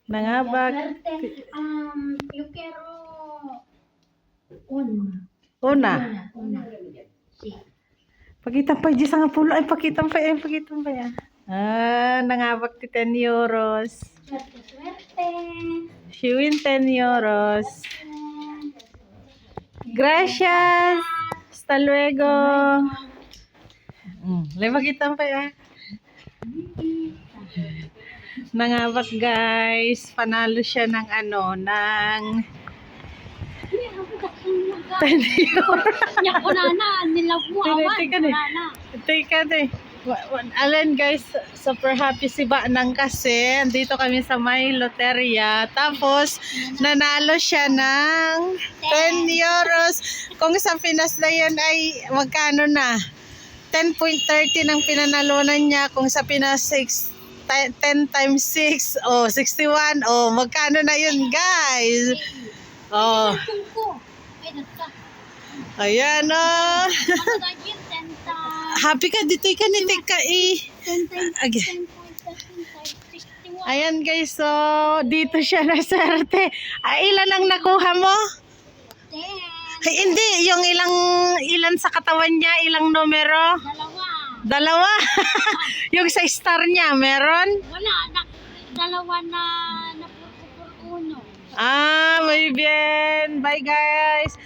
Nangabak. Yo quiero una. Una. Sí. Pakita pa dyan sa nga pulo. Ay, pakita pa yan. Pakita pa yan. Nangabak ti 10 euros. Suerte, suerte. She win 10 euros. Gracias. Hasta luego. Pakita pa yan. Nangabak guys. Panalo siya ng ng 10 euros. Nya ko na nila buawan. Teka eh. Alan guys, super happy si Banang kasi andito kami sa may loteria. Tapos, nanalo siya ng 10 euros. Kung sa Pinas na yun ay magkano na? 10.30 ng pinanalunan niya. Kung sa Pinas 10 times 6, 61. Magkano na yun guys? Ayan happy ka dito ka ni Tika Ayan guys, so dito siya na swerte. Ilan ang nakuha mo? 10. Ay, hindi, yung ilan sa katawan niya, ilang numero? Dalawa. Yung sa star niya, meron? Wala, dalawa na uno. Muy bien. Bye guys.